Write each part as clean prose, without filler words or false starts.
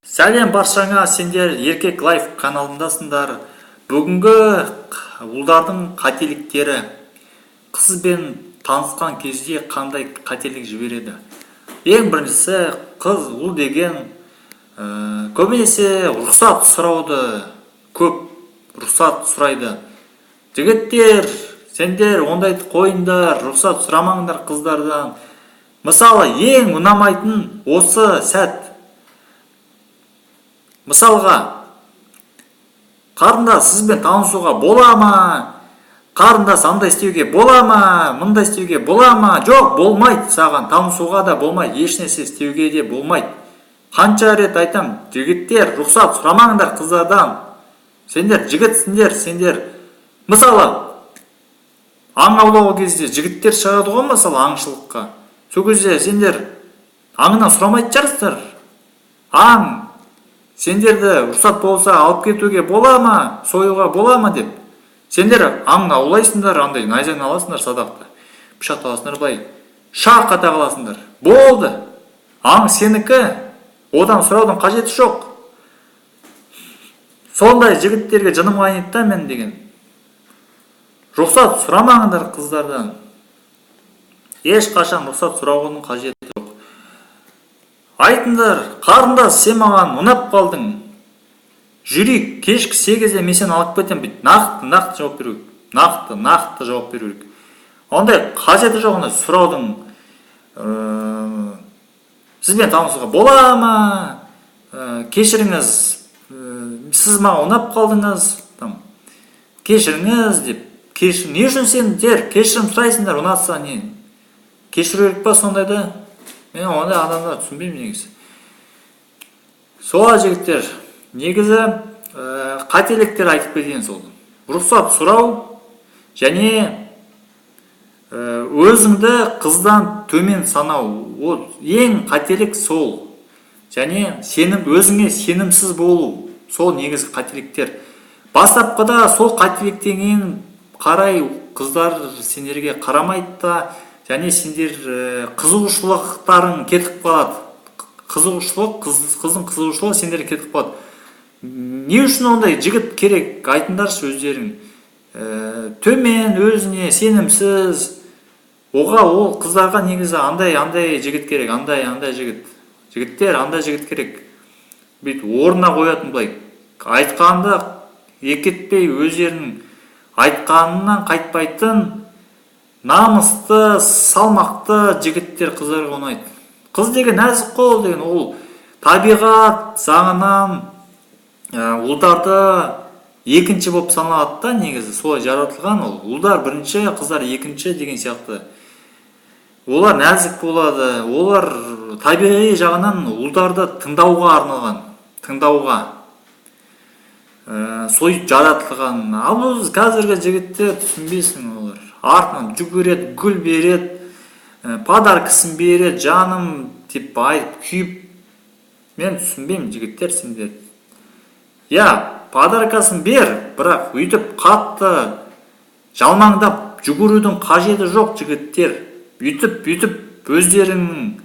Сәлем баршаңа, сендер Еркек Лайф каналындасыңдар. Бүгінгі ұлдардың қателіктері. Қызбен танысқан кезде қандай қателік жібереді? Ең біріншісі, қыз ұл деген көбінесе рұқсат сұрауды көп рұқсат сұрайды. Жігіттер, сендер ондайды қойыңдар, рұқсат сұрамаңдар қыздардан. Мысалы, ең ұнамайтын осы сәт. Мысалға, қарындас сізбен танысуға бола ма? Қарындас андай істеуге бола ма? Мындай істеуге бола ма? Жоқ, болмайды саған. Танысуға да болмайды, ешнәрсе істеуге де болмайды. Қанша рет айтам, жігіттер, рұқсат сұрамаңдар қыздардан. Сендер жігітсіңдер, сендер. Мысалы, аң аулауға кезде жігіттер шығады ғой, мысалы, аңшылыққа. Сол кезде сендер аңынан сұрамайтын шығарсыздар. Аң сендерді рұқсат болса алып кетуге бола ма, союға бола ма деп. Сендер аңын аулайсыңдар, андай найзаны аласыңдар, садақты пышақты аласыңдар, былай шақ қата қаласыңдар. Болды, аң сенікі, одан сұраудың қажеті жоқ. Сондай жігіттерге жыным қайнайды да мен деген. Рұқсат сұрамаңдар қыздардан. Ешқашан рұқсат сұрауының қажеті жоқ. Айтыңдар, қарындас, сен маған ұнап қалдың. Жүрейік, кешкі 8-де мен сені алып кетем. Нақты жауап беру керек. Нақты жауап беру керек. Ондай қажеті жоқ, ондай сұраудың. Сізбен танысуға бола ма? Кешіріңіз, сіз маған ұнап қалдыңыз. Кешіріңіз деп. Не үшін сендер кешірім сұрайсыңдар, ұнатса не? Кешіру керек па сондайды? Мен ондай адамдар түсінбеймін негізі. Сол жігіттер, негізі қателіктер айтып кеткен сол. Рұқсат сұрау және өзіңді қыздан төмен санау. Ол ең қателік сол. Және өзіңе сенімсіз болу. Сол негізі қателіктер. Бастапқыда сол қателіктен қарай қыздар сендерге қарамайды да, және сендер қызығушылықтарың кетіп қалады. Қыздың қызығушылығы сендерге кетіп қалады. Не үшін ондай жігіт керек? Айтыңдаршы өздерің. Төмен, өзіне сенімсіз. Ол қыздарға негізі андай жігіт керек, андай жігіт. Жігіттер, андай жігіт керек. Бүйтіп орнына қоятын былай. Айтқанды екетпей, өздерінің айтқанынан қайтпайтын, намысты, салмақты жігіттер қыздарға ұнайды. Қыз деген нәзік қол деген, ол табиғат заңынан ұлдарды екінші болып саналады да, негізі солай жаратылған. Ол ұлдар бірінші, қыздар екінші деген сияқты. Олар нәзік болады, олар табиғи жағынан ұлдарды тыңдауға арналған, сойып жаратылған. Ал біз қазіргі жігіттер түсінбейсің, олар артынан жүгіреді, гүл береді, подаркасын береді, жаным деп айтып күйіп. Мен түсінбеймін, жігіттер, сендер. Подаркасын бер, бірақ өйтіп қатты жалмаңдап жүгірудің қажеті жоқ, жігіттер. Өйтіп өздеріңнің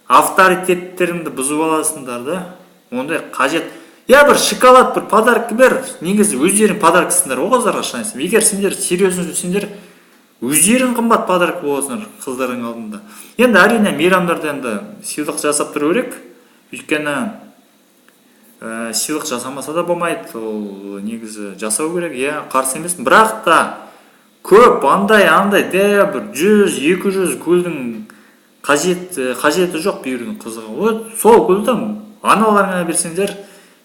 авторитеттеріңді бұзып аласыңдар да. Ондай қажет. Бір шоколад, бір подарка бер. Негізі өздерің подаркасыңдар о қыздарға шынайсың. Егер сендер серьезно жүрсеңдер, өздерің қымбат подарка боласыңдар қыздардың алдында. Енді әрине мейрамдарда енді сыйлық жасап тұру керек. Өйткені сыйлық жасамаса да болмайды. Ол негізі жасау керек. Қарсы емеспін. Бірақ та көп андай бір 100-200 гүлдің қажеті жоқ берудің қызға. Сол гүлді аналарыңа берсеңдер,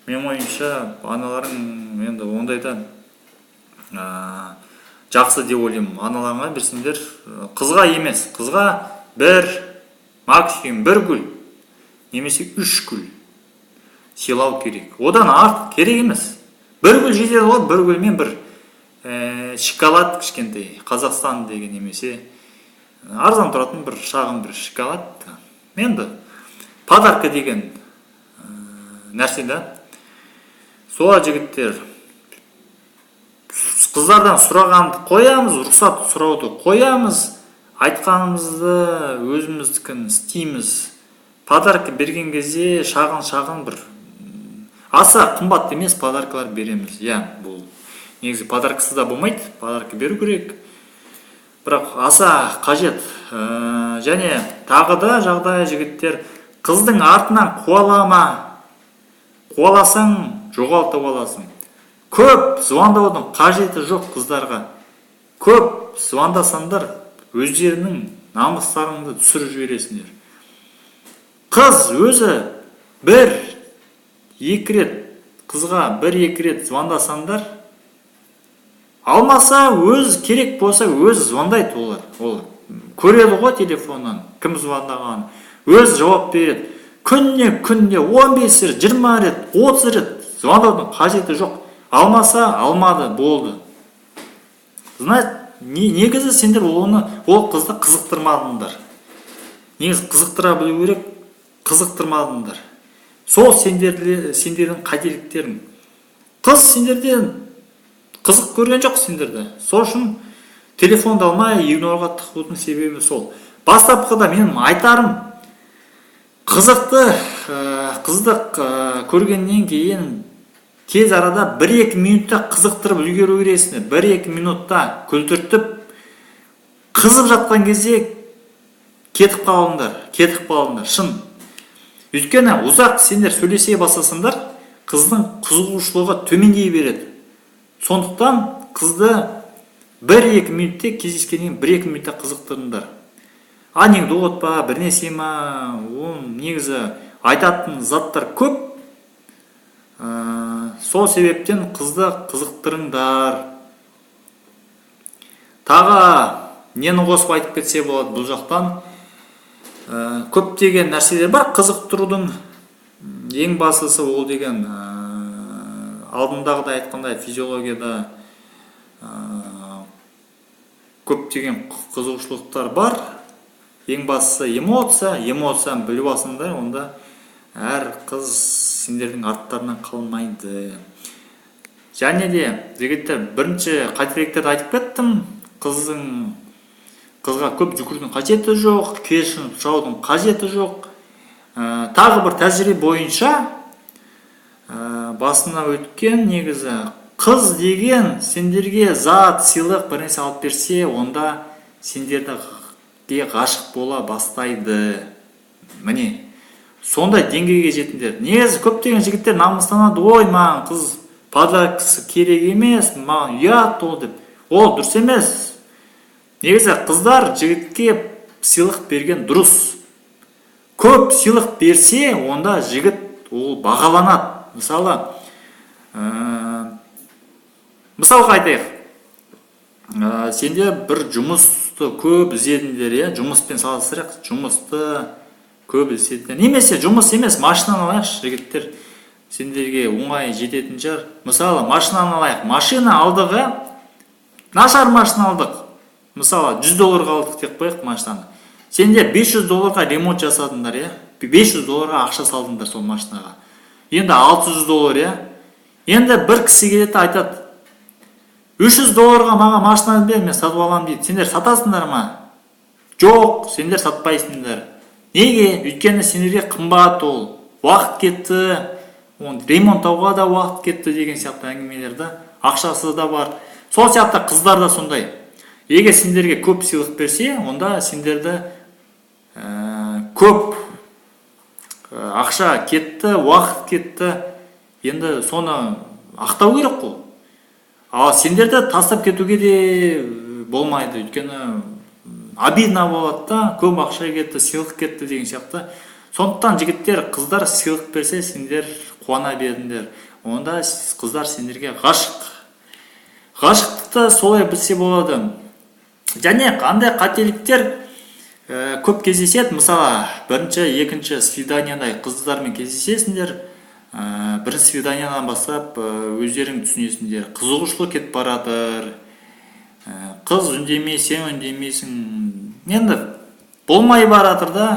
мен ойымша аналарың енді ондайдан жақсы деп ойлаймын. Аналарыңа берсеңдер, қызға емес, қызға максимум бір гүл немесе 3 гүл сыйлау керек. Одан артық керек емес. Бір гүл жетеді ғой, бір гүлмен бір шоколад кішкентай, Қазақстан деген немесе арзан тұратын бір шағын бір шоколад. Енді подарка деген нәрсе да. Сол жігіттер, қыздардан сұрағанды қоямыз, рұқсат сұрауды қоямыз, айтқанымызды өзіміздікін істейміз. Подарка берген кезде шағын бір аса қымбат емес подаркалар береміз. Бұл негізі подаркасыз да болмайды, подарка беру керек, бірақ аса қажет. Және тағы да жағдай, жігіттер, қыздың артынан қуаласаң жоғалтып аласың. Көп звондаудың қажеті жоқ қыздарға. Көп звондасаңдар өздерінің намыстарыңды түсіріп жібересіңдер. Қыз өзі қызға бір-екі рет звондасаңдар, алмаса, өз керек болса, өз звондайды олар. Ол көреді ғой телефоннан, кім звондағанын. Өз жауап береді. Күнне 15 рет, 20 рет, 30 рет звондаудың қажеті жоқ. Алмаса, алмады, болды. Негізі сендер ол қызды қызықтырмадыңдар. Негізі қызықтыра білу керек, қызықтырмадыңдар. Сол сендердің қателіктерің. Қыз сендерден қызық көрген жоқ сендерді. Сол үшін телефонды алмай игнорға тығудың себебі сол. Бастапқыда менің айтарым, қызды көргеннен кейін тез арада 1-2 минутта қызықтырып үлгеру керексіңдер. 1-2 минутта күлдіртіп, қызып жатқан кезде кетіп қалыңдар, шын. Өйткені ұзақ сендер сөйлесе бастасаңдар, қыздың қызығушылығы төмендей береді. Сондықтан қызды 1-2 минутте кездескеннен 1-2 минутта қызықтырыңдар. Анекдот па, бірнәрсе ма, негізі айтатын заттар көп. Сол себептен қызды қызықтырыңдар. Тағы нені қосып айтып кетсе болады бұл жақтан. Көптеген нәрселер бар қызықтырудың. Ең бастысы ол деген алдындағыда айтқандай физиологияда көптеген қызығушылықтар бар. Ең бастысы эмоцияны біліп алсаңдар, онда әр қыз сендердің арттарынан қалмайды. Және де жігіттер, бірінші қателіктерді айтып кеттім. Қызға көп жүгірудің қажеті жоқ, кешірім сұраудың қажеті жоқ. Тағы бір тәжірибе бойынша басына өткен негізі, қыз деген сендерге зат, сыйлық бірнәрсе алып берсе, онда сендерге ғашық бола бастайды. Міне, сондай деңгейге жетіңдер. Негізі көптеген жігіттер намыстанады, ой, маған қыз подаркасы керек емес, маған ұят ол деп. Ол дұрыс емес. Негізі қыздар жігітке сыйлық берген дұрыс. Көп сыйлық берсе, онда жігіт ол бағаланады. Мысалға айтайық. Сенде бір жұмысты көп іздедіңдер, жұмыспен салыстырайық, жұмысты көп іздедіңдер. Немесе жұмыс емес, машинаны алайықшы, жігіттер. Сендерге оңай жететін шығар. Мысалы, машинаны алайық. Машина алдық, нашар машина алдық. Мысалы, $100 алдық деп қояйық машинаны. Сенде $500 ремонт жасадыңдар, $500 ақша салдыңдар сол машинаға. Енді $600, Енді бір кісі келеді айтады, $300 маған машинаны бер, мен сатып аламын дейді. Сендер сатасыңдар ма? Жоқ, сендер сатпайсыңдар. Неге? Өйткені сендерге қымбат ол. Уақыт кетті, ремонттауға да уақыт кетті деген сияқты әңгімелерді. Ақшасы да бар. Сол сияқты қыздар да сондай. Егер сендерге көп сыйлық берсе, онда сендерді көп ақша кетті, уақыт кетті. Енді соны ақтау керек қой. Ал сендерді тастап кетуге де болмайды. Өйткені обидно болады да, көп ақша кетті, сыйлық кетті деген сияқты. Сондықтан жігіттер, қыздар сыйлық берсе, сендер қуана беріңдер. Онда қыздар сендерге ғашық. Ғашықтықты солай білсе болады. Және қандай қателіктер көп кездеседі. Мысалы, бірінші, екінші свиданияда қыздармен кездесесіңдер. Бірінші свиданиядан бастап өздерің түсінесіңдер. Қызығушылық кетіп баратыр. Қыз үндемей, сен үндемейсің. Енді болмай баратыр да.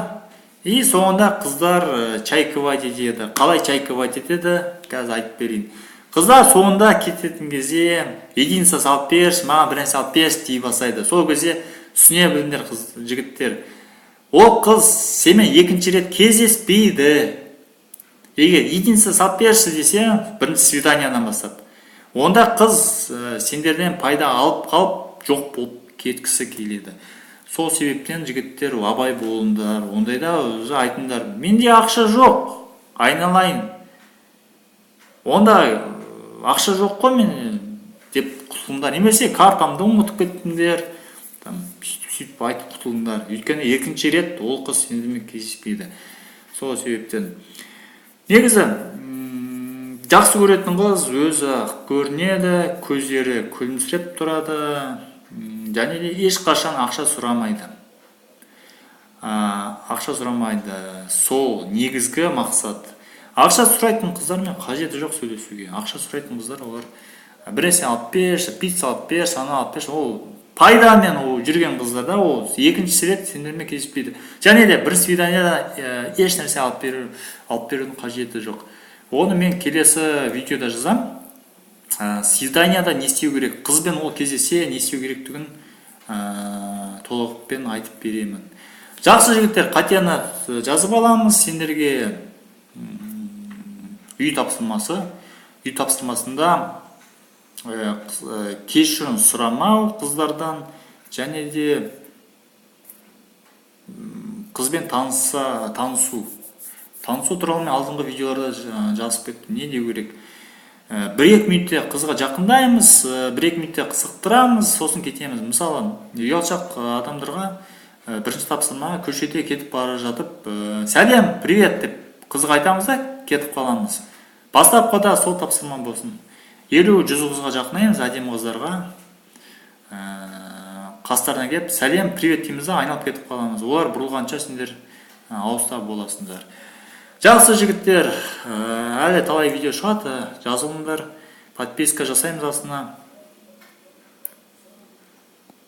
И соңында қыздар чайковать етеді. Қалай чайковать етеді? Қазір айтып берейін. Қыздар соңында кететін кезде единица салып берші, маған бір нәрсе алып берші дей бастайды. Сол кезде түсіне біліңдер жігіттер. Ол қыз сенімен екінші рет кездеспейді. егер единство салып берші десе, бірінші свиданиядан бастап, онда қыз сендерден пайда алып қалып жоқ болып кеткісі келеді. Сол себептен жігіттер абай болыңдар, ондайда өзі айтыңдар, менде ақша жоқ, айналайын. Онда ақша жоқ қой мен деп құтылыңдар. Немесе картамды ұмытып кеттіңдер, сөйтіп айтып құтылыңдар. Өйткені екінші рет ол қыз сендермен кездеспейді. Сол себептен негізі жақсы көретін қыз өзі көрінеді, көздері күлімсіреп тұрады, және де ешқашан ақша сұрамайды. Ақша сұрамайды. Сол негізгі мақсат. Ақша сұрайтын қыздармен қажеті жоқ сөйлесуге. Ақша сұрайтын қыздар олар біресе алып берші, пицца алып берші, ана алып берші, ол пайдамен жүрген қыздарда ол екінші рет сендермен кездеспейді. Және де бір свиданияда еш нәрсе алып берудің қажеті жоқ. Оны мен келесі видеода жазам. Свиданияда не істеу керек, қызбен ол кездесе не істеу керектігін толықпен айтып беремін. Жақсы жігіттер, қатені жазып аламыз сендерге. Үй тапсырмасында кешірім сұрамау қыздардан, және де қызбен танысу туралы мен алдыңғы видеоларда жазып кеттім. Не деу керек? 1-2 минутте қызға жақындаймыз, 1-2 минутте қызықтырамыз, сосын кетеміз. Мысалы, ұялшақ адамдарға бірінші тапсырма, көшеде кетіп бара жатып, сәлем, привет деп қызға айтамыз да кетіп қаламыз. Бастапқыда сол тапсырма болсын. 50-100 қызға жақындаймыз, әдемі қыздарға қастарына келіп, сәлем, привет дейміз да айналып кетіп қаламыз. Олар бұрылғанша сендер ауызда боласыңдар. Жақсы жігіттер, әлі талай видео шығады, жазылыңдар, подписка жасаймыз астына.